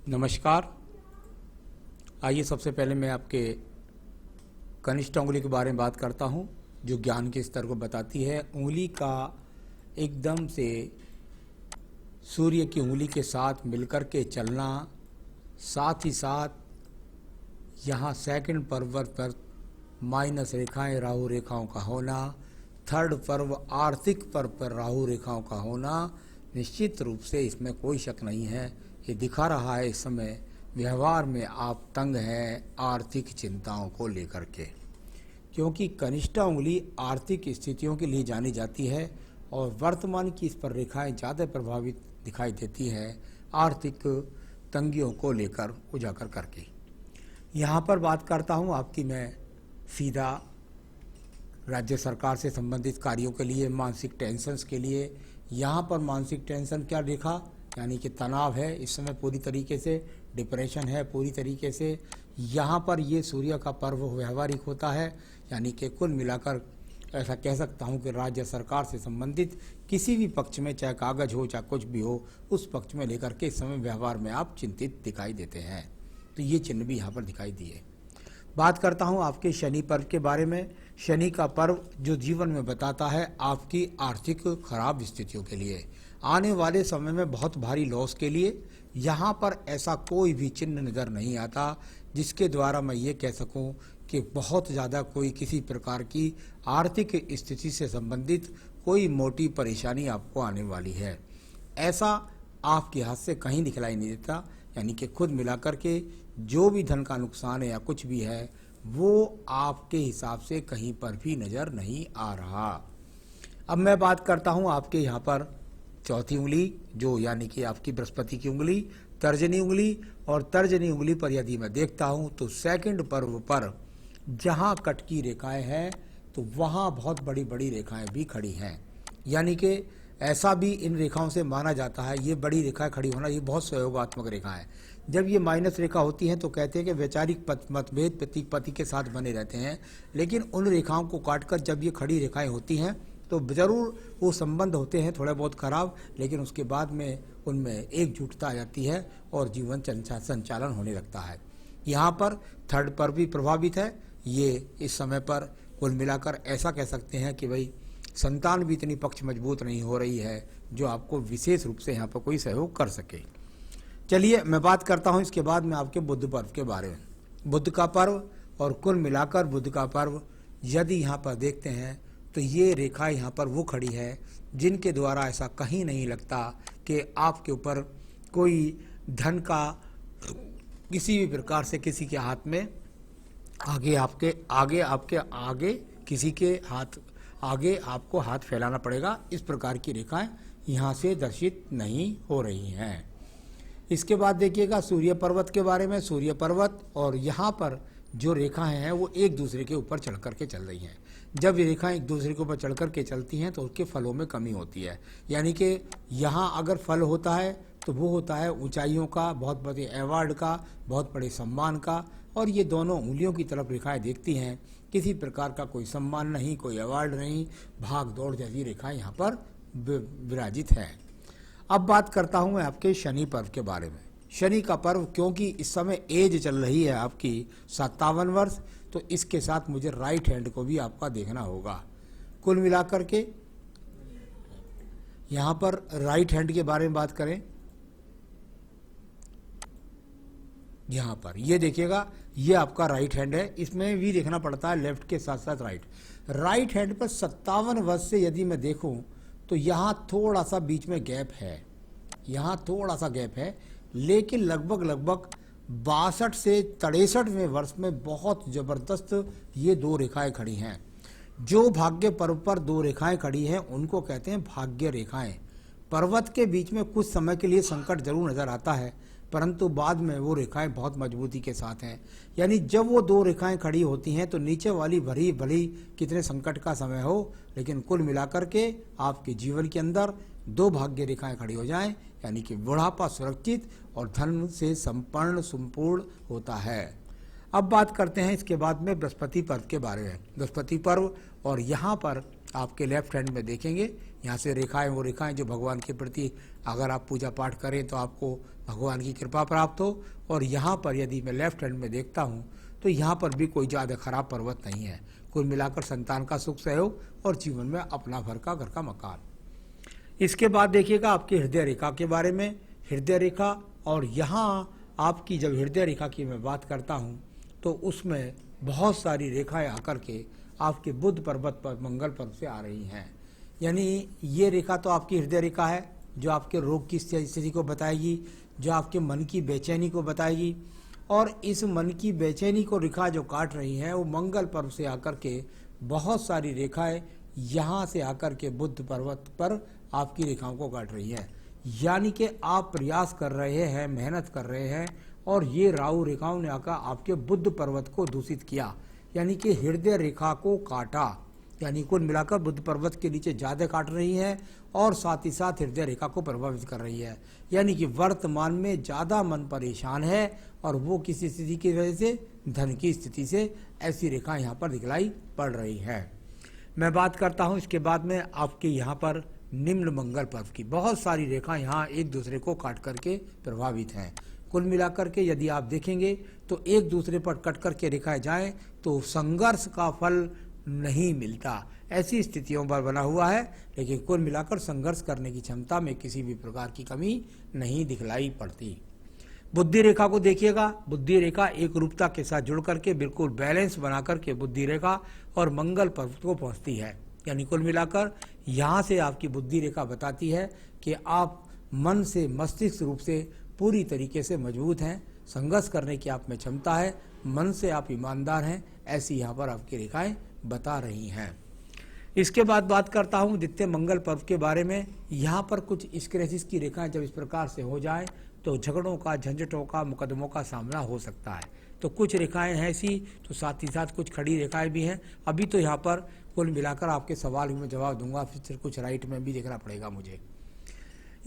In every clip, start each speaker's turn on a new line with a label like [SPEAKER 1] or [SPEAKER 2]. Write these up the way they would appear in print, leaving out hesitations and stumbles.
[SPEAKER 1] नमस्कार। आइए सबसे पहले मैं आपके कनिष्ठ उंगली के बारे में बात करता हूँ, जो ज्ञान के स्तर को बताती है। उंगली का एकदम से सूर्य की उंगली के साथ मिलकर के चलना, साथ ही साथ यहाँ सेकंड पर्व पर माइनस रेखाएं राहु रेखाओं का होना, थर्ड पर्व आर्थिक पर्व पर राहु रेखाओं का होना, निश्चित रूप से इसमें कोई शक नहीं है। ये दिखा रहा है इस समय व्यवहार में आप तंग हैं आर्थिक चिंताओं को लेकर के, क्योंकि कनिष्ठ उंगली आर्थिक स्थितियों के लिए जानी जाती है और वर्तमान की इस पर रेखाएं ज़्यादा प्रभावित दिखाई देती है आर्थिक तंगियों को लेकर उजागर करके। यहाँ पर बात करता हूँ आपकी मैं सीधा राज्य सरकार से संबंधित कार्यों के लिए, मानसिक टेंशन्स के लिए। यहाँ पर मानसिक टेंशन क्या देखा, यानी कि तनाव है इस समय, पूरी तरीके से डिप्रेशन है पूरी तरीके से। यहाँ पर ये सूर्य का पर्व व्यवहारिक होता है, यानी कि कुल मिलाकर ऐसा कह सकता हूँ कि राज्य सरकार से संबंधित किसी भी पक्ष में, चाहे कागज हो चाहे कुछ भी हो, उस पक्ष में लेकर के इस समय व्यवहार में आप चिंतित दिखाई देते हैं। तो ये चिन्ह भी यहाँ पर दिखाई दिए। बात करता हूँ आपके शनि पर्व के बारे में। शनि का पर्व जो जीवन में बताता है आपकी आर्थिक खराब स्थितियों के लिए, आने वाले समय में बहुत भारी लॉस के लिए। यहाँ पर ऐसा कोई भी चिन्ह नज़र नहीं आता जिसके द्वारा मैं ये कह सकूँ कि बहुत ज़्यादा कोई किसी प्रकार की आर्थिक स्थिति से संबंधित कोई मोटी परेशानी आपको आने वाली है, ऐसा आपके हाथ से कहीं दिखलाई नहीं देता। यानी कि खुद मिलाकर के जो भी धन का नुकसान है या कुछ भी है, वो आपके हिसाब से कहीं पर भी नज़र नहीं आ रहा। अब मैं बात करता हूँ आपके यहाँ पर चौथी उंगली, जो यानी कि आपकी बृहस्पति की उंगली, तर्जनी उंगली। और तर्जनी उंगली पर यदि मैं देखता हूँ तो सेकंड पर्व पर जहाँ कट की रेखाएं हैं तो वहाँ बहुत बड़ी बड़ी रेखाएं भी खड़ी हैं। यानी कि ऐसा भी इन रेखाओं से माना जाता है, ये बड़ी रेखाएं खड़ी होना ये बहुत सहयोगात्मक रेखा है। जब ये माइनस रेखा होती हैं तो कहते हैं कि वैचारिक मतभेद पति के साथ बने रहते हैं, लेकिन उन रेखाओं को काटकर जब ये खड़ी रेखाएं होती हैं तो ज़रूर वो संबंध होते हैं थोड़े बहुत खराब, लेकिन उसके बाद में उनमें एकजुटता आ जाती है और जीवन संचालन होने लगता है। यहाँ पर थर्ड पर भी प्रभावित है। ये इस समय पर कुल मिलाकर ऐसा कह सकते हैं कि भाई संतान भी इतनी पक्ष मजबूत नहीं हो रही है जो आपको विशेष रूप से यहाँ पर कोई सहयोग कर सके। चलिए मैं बात करता हूँ इसके बाद में आपके बुध पर्व के बारे में। बुध का पर्व और कुल मिलाकर बुध का पर्व यदि यहाँ पर देखते हैं तो ये रेखा यहाँ पर वो खड़ी है जिनके द्वारा ऐसा कहीं नहीं लगता कि आपके ऊपर कोई धन का किसी भी प्रकार से किसी के हाथ में आगे किसी के हाथ आगे आपको हाथ फैलाना पड़ेगा, इस प्रकार की रेखाएं यहाँ से दर्शित नहीं हो रही हैं। इसके बाद देखिएगा सूर्य पर्वत के बारे में। सूर्य पर्वत और यहाँ पर जो रेखाएं हैं वो एक दूसरे के ऊपर चढ़ करके चल रही हैं। जब ये रेखाएं एक दूसरे के ऊपर चढ़ करके चलती हैं तो उसके फलों में कमी होती है। यानी कि यहाँ अगर फल होता है तो वो होता है ऊंचाइयों का, बहुत बड़े अवार्ड का, बहुत बड़े सम्मान का। और ये दोनों उंगलियों की तरफ रेखाएं देखती हैं, किसी प्रकार का कोई सम्मान नहीं, कोई अवार्ड नहीं, भाग दौड़ जैसी रेखाएं यहाँ पर विराजित हैं। अब बात करता हूँ मैं आपके शनि पर्व के बारे में। शनि का पर्व, क्योंकि इस समय एज चल रही है आपकी 57 वर्ष, तो इसके साथ मुझे राइट हैंड को भी आपका देखना होगा। कुल मिलाकर के यहाँ पर राइट हैंड के बारे में बात करें, यहाँ पर ये देखिएगा, ये आपका राइट हैंड है। इसमें भी देखना पड़ता है लेफ्ट के साथ साथ राइट। राइट हैंड पर 57 वर्ष से यदि मैं देखूं तो यहाँ थोड़ा सा बीच में गैप है, यहाँ थोड़ा सा गैप है, लेकिन लगभग 62 से 63वें वर्ष में बहुत ज़बरदस्त ये दो रेखाएं खड़ी हैं। जो भाग्य पर्व पर दो रेखाएं खड़ी हैं उनको कहते हैं भाग्य रेखाएं। पर्वत के बीच में कुछ समय के लिए संकट जरूर नजर आता है, परंतु बाद में वो रेखाएं बहुत मजबूती के साथ हैं। यानी जब वो दो रेखाएं खड़ी होती हैं तो नीचे वाली भली कितने संकट का समय हो, लेकिन कुल मिलाकर के आपके जीवन के अंदर दो भाग्य रेखाएं खड़ी हो जाएं, यानी कि बुढ़ापा सुरक्षित और धन से संपूर्ण होता है। अब बात करते हैं इसके बाद में बृहस्पति पर्व के बारे में। बृहस्पति पर्व और यहाँ पर आपके लेफ्ट हैंड में देखेंगे, यहाँ से रेखाएं वो रेखाएं जो भगवान के प्रति अगर आप पूजा पाठ करें तो आपको भगवान की कृपा प्राप्त हो। और यहाँ पर यदि मैं लेफ्ट हैंड में देखता हूँ तो यहाँ पर भी कोई ज़्यादा खराब पर्वत नहीं है। कुल मिलाकर संतान का सुख सहयोग और जीवन में अपना घर का मकान। इसके बाद देखिएगा आपकी हृदय रेखा के बारे में। हृदय रेखा, और यहाँ आपकी जब हृदय रेखा की मैं बात करता हूँ तो उसमें बहुत सारी रेखाएं आकर के आपके बुध पर्वत पर मंगल पर्व से आ रही हैं। यानी ये रेखा तो आपकी हृदय रेखा है जो आपके रोग की स्थिति को बताएगी, जो आपके मन की बेचैनी को बताएगी। और इस मन की बेचैनी को रेखा जो काट रही है वो मंगल पर्व से आकर के बहुत सारी रेखाएं यहाँ से आकर के बुध पर्वत पर आपकी रेखाओं को काट रही है। यानी कि आप प्रयास कर रहे हैं, मेहनत कर रहे हैं, और ये राहु रेखाओं ने आकर आपके बुध पर्वत को दूषित किया, यानी कि हृदय रेखा को काटा। यानी कुल मिलाकर बुध पर्वत के नीचे ज़्यादा काट रही है और साथ ही साथ हृदय रेखा को प्रभावित कर रही है। यानी कि वर्तमान में ज़्यादा मन परेशान है और वो किसी स्थिति की वजह से, धन की स्थिति से, ऐसी रेखा यहाँ पर दिखलाई पड़ रही है। मैं बात करता हूँ इसके बाद में आपके यहाँ पर निम्न मंगल पर्व की। बहुत सारी रेखा यहाँ एक दूसरे को काट करके प्रभावित हैं। कुल मिलाकर के यदि आप देखेंगे तो एक दूसरे पर कट करके रेखाएं जाएं तो संघर्ष का फल नहीं मिलता, ऐसी स्थितियों पर बना हुआ है। लेकिन कुल मिलाकर संघर्ष करने की क्षमता में किसी भी प्रकार की कमी नहीं दिखलाई पड़ती। बुद्धि रेखा को देखिएगा। बुद्धि रेखा एक रूपता के साथ जुड़ करके बिल्कुल बैलेंस बना करके बुद्धि रेखा और मंगल पर्व को पहुंचती है। यानी कुल मिलाकर यहाँ से आपकी बुद्धि रेखा बताती है कि आप मन से, मस्तिष्क रूप से पूरी तरीके से मजबूत हैं, संघर्ष करने की आप में क्षमता है, मन से आप ईमानदार हैं, ऐसी यहाँ पर आपकी रेखाएं बता रही हैं। इसके बाद बात करता हूँ द्वितीय मंगल पर्व के बारे में। यहाँ पर कुछ स्क्रैचेस की रेखाएं जब इस प्रकार से हो जाए तो झगड़ों का, झंझटों का, मुकदमों का सामना हो सकता है। तो कुछ रेखाएं हैं ऐसी, तो साथ ही साथ कुछ खड़ी रेखाएं भी हैं। अभी तो यहाँ पर कुल मिलाकर आपके सवाल में जवाब दूंगा, फिर कुछ राइट में भी देखना पड़ेगा मुझे।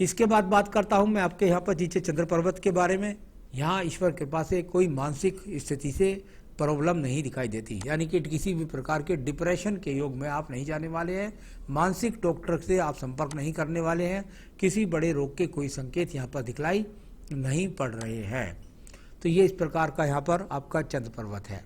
[SPEAKER 1] इसके बाद बात करता हूँ मैं आपके यहाँ पर नीचे चंद्र पर्वत के बारे में। यहाँ ईश्वर कृपा से कोई मानसिक स्थिति से प्रॉब्लम नहीं दिखाई देती, यानी कि किसी भी प्रकार के डिप्रेशन के योग में आप नहीं जाने वाले हैं, मानसिक डॉक्टर से आप संपर्क नहीं करने वाले हैं, किसी बड़े रोग के कोई संकेत यहाँ पर दिखलाई नहीं पड़ रहे हैं। तो ये इस प्रकार का यहाँ पर आपका चंद्र पर्वत है।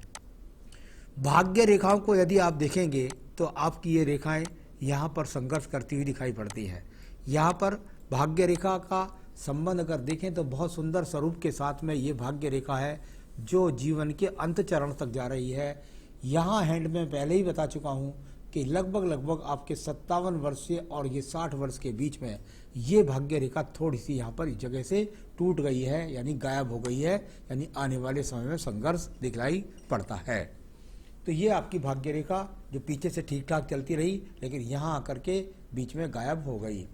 [SPEAKER 1] भाग्य रेखाओं को यदि आप देखेंगे तो आपकी ये रेखाएं यहाँ पर संघर्ष करती हुई दिखाई पड़ती है। यहाँ पर भाग्य रेखा का संबंध अगर देखें तो बहुत सुंदर स्वरूप के साथ में ये भाग्य रेखा है जो जीवन के अंत चरण तक जा रही है। यहाँ हैंड में पहले ही बता चुका हूँ कि लगभग आपके 57 वर्ष से और ये 60 वर्ष के बीच में ये भाग्य रेखा थोड़ी सी यहाँ पर इस जगह से टूट गई है, यानी गायब हो गई है, यानी आने वाले समय में संघर्ष दिखलाई पड़ता है। तो ये आपकी भाग्य रेखा जो पीछे से ठीक ठाक चलती रही लेकिन यहाँ आकर के बीच में गायब हो गई।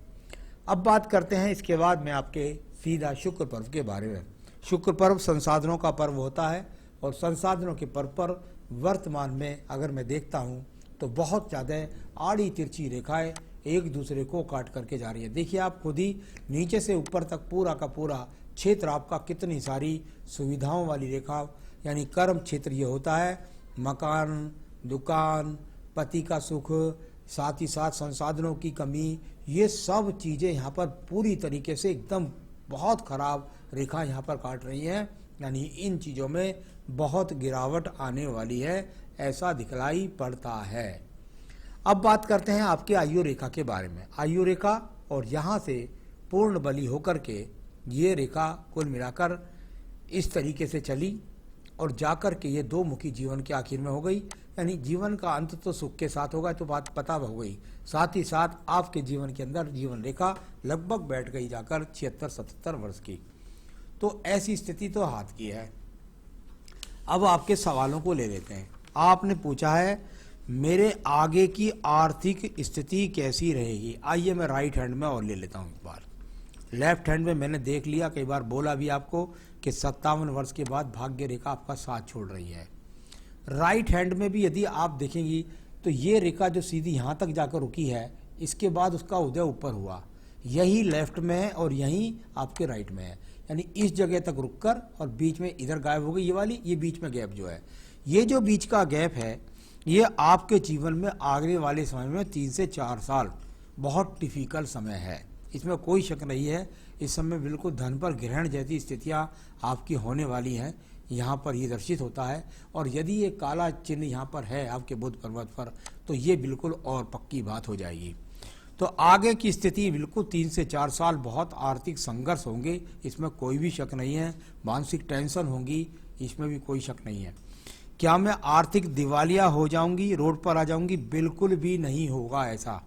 [SPEAKER 1] अब बात करते हैं इसके बाद में आपके सीधा शुक्र पर्व के बारे में। शुक्र पर्व संसाधनों का पर्व होता है और संसाधनों के पर्व पर वर्तमान में अगर मैं देखता हूँ तो बहुत ज़्यादा आड़ी तिरछी रेखाएं एक दूसरे को काट करके जा रही है। देखिए आप खुद ही नीचे से ऊपर तक पूरा का पूरा क्षेत्र आपका कितनी सारी सुविधाओं वाली रेखा, यानी कर्म क्षेत्र ये होता है, मकान, दुकान, पति का सुख, साथ ही साथ संसाधनों की कमी, ये सब चीज़ें यहाँ पर पूरी तरीके से एकदम बहुत खराब रेखा यहाँ पर काट रही हैं। यानी इन चीज़ों में बहुत गिरावट आने वाली है, ऐसा दिखलाई पड़ता है। अब बात करते हैं आपकी आयु रेखा के बारे में। आयु रेखा और यहाँ से पूर्ण बली होकर के ये रेखा कुल मिलाकर इस तरीके से चली और जाकर के ये दो मुखी जीवन के आखिर में हो गई। यानी जीवन का अंत तो सुख के साथ होगा, तो बात पता हो गई। साथ ही साथ आपके जीवन के अंदर जीवन रेखा लगभग बैठ गई जाकर 76-77 वर्ष की। तो ऐसी स्थिति तो हाथ की है। अब आपके सवालों को ले लेते हैं। आपने पूछा है मेरे आगे की आर्थिक स्थिति कैसी रहेगी। आइए मैं राइट हैंड में और ले लेता हूँ एक बार। लेफ्ट हैंड में मैंने देख लिया, कई बार बोला भी आपको कि 57 वर्ष के बाद भाग्य रेखा आपका साथ छोड़ रही है। राइट हैंड में भी यदि आप देखेंगी तो ये रेखा जो सीधी यहाँ तक जाकर रुकी है, इसके बाद उसका उदय ऊपर हुआ, यही लेफ्ट में है और यही आपके राइट में है। यानी इस जगह तक रुककर और बीच में इधर गायब हो गई ये वाली, ये बीच में गैप जो है, ये जो बीच का गैप है ये आपके जीवन में आगे वाले समय में 3 से 4 साल बहुत डिफिकल्ट समय है, इसमें कोई शक नहीं है। इस समय बिल्कुल धन पर ग्रहण जैसी स्थितियां आपकी होने वाली हैं, यहाँ पर ये दर्शित होता है। और यदि ये काला चिन्ह यहाँ पर है आपके बुध पर्वत पर, तो ये बिल्कुल और पक्की बात हो जाएगी। तो आगे की स्थिति बिल्कुल 3 से 4 साल बहुत आर्थिक संघर्ष होंगे, इसमें कोई भी शक नहीं है। मानसिक टेंशन होगी, इसमें भी कोई शक नहीं है। क्या मैं आर्थिक दिवालिया हो जाऊंगी, रोड पर आ जाऊंगी? बिल्कुल भी नहीं होगा ऐसा।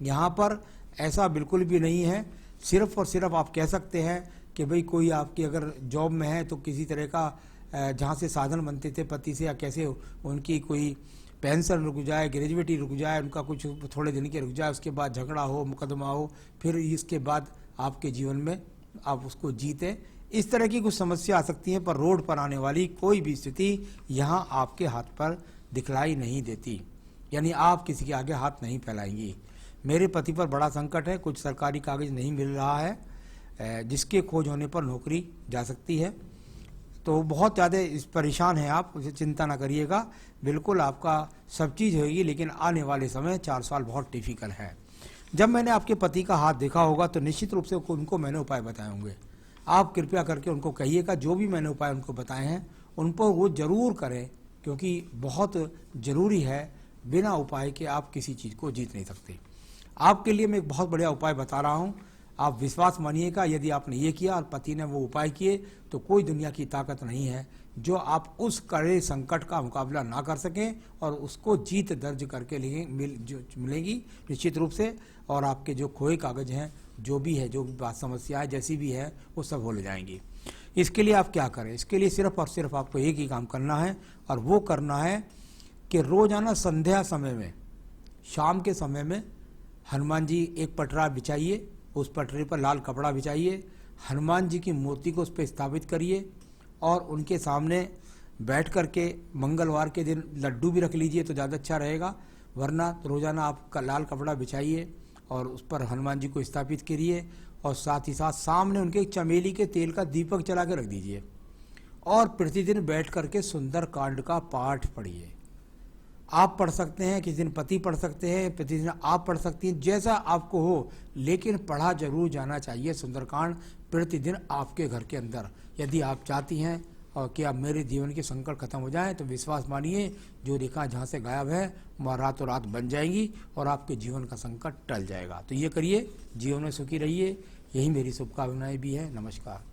[SPEAKER 1] यहाँ पर ऐसा बिल्कुल भी नहीं है। सिर्फ और सिर्फ आप कह सकते हैं कि भाई कोई आपकी अगर जॉब में है तो किसी तरह का जहाँ से साधन बनते थे पति से या कैसे उनकी कोई पेंशन रुक जाए, ग्रेजुएटी रुक जाए, उनका कुछ थोड़े दिन के रुक जाए, उसके बाद झगड़ा हो, मुकदमा हो, फिर इसके बाद आपके जीवन में आप उसको जीते, इस तरह की कुछ समस्या आ सकती है। पर रोड पर आने वाली कोई भी स्थिति यहाँ आपके हाथ पर दिखलाई नहीं देती, यानी आप किसी के आगे हाथ नहीं फैलाएंगी। मेरे पति पर बड़ा संकट है, कुछ सरकारी कागज नहीं मिल रहा है, जिसके खोज होने पर नौकरी जा सकती है। तो बहुत ज़्यादा इस परेशान हैं आप, उसे चिंता ना करिएगा, बिल्कुल आपका सब चीज़ होगी। लेकिन आने वाले समय 4 साल बहुत डिफिकल्ट है। जब मैंने आपके पति का हाथ देखा होगा तो निश्चित रूप से उनको मैंने उपाय बताए होंगे। आप कृपया करके उनको कहिएगा जो भी मैंने उपाय उनको बताए हैं उन पर वो ज़रूर करें, क्योंकि बहुत ज़रूरी है। बिना उपाय के आप किसी चीज़ को जीत नहीं सकते। आपके लिए मैं एक बहुत बढ़िया उपाय बता रहा हूँ, आप विश्वास मानिएगा। यदि आपने ये किया और पति ने वो उपाय किए तो कोई दुनिया की ताकत नहीं है जो आप उस कड़े संकट का मुकाबला ना कर सकें और उसको जीत दर्ज करके मिलेगी निश्चित रूप से। और आपके जो खोए कागज हैं, जो भी है, जो भी बात समस्याएं जैसी भी है, वो सब हो जाएंगी। इसके लिए आप क्या करें? इसके लिए सिर्फ और सिर्फ आपको एक ही काम करना है, और वो करना है कि रोजाना संध्या समय में, शाम के समय में हनुमान जी एक पटरा बिछाइए, उस पटरे पर लाल कपड़ा बिछाइए, हनुमान जी की मूर्ति को उस पर स्थापित करिए और उनके सामने बैठ करके मंगलवार के दिन लड्डू भी रख लीजिए तो ज़्यादा अच्छा रहेगा। वरना तो रोज़ाना आप लाल कपड़ा बिछाइए और उस पर हनुमान जी को स्थापित करिए, और साथ ही साथ सामने उनके चमेली के तेल का दीपक जला के रख दीजिए, और प्रतिदिन बैठ करके सुंदर कांड का पाठ पढ़िए। आप पढ़ सकते हैं, किसी दिन पति पढ़ सकते हैं, प्रतिदिन आप पढ़ सकती हैं, जैसा आपको हो, लेकिन पढ़ा जरूर जाना चाहिए सुंदरकांड प्रतिदिन आपके घर के अंदर। यदि आप चाहती हैं और कि आप मेरे जीवन के संकट खत्म हो जाएं, तो विश्वास मानिए जो रेखा जहाँ से गायब है वह रातों रात बन जाएंगी और आपके जीवन का संकट टल जाएगा। तो ये करिए, जीवन में सुखी रहिए, यही मेरी शुभकामनाएं भी है। नमस्कार।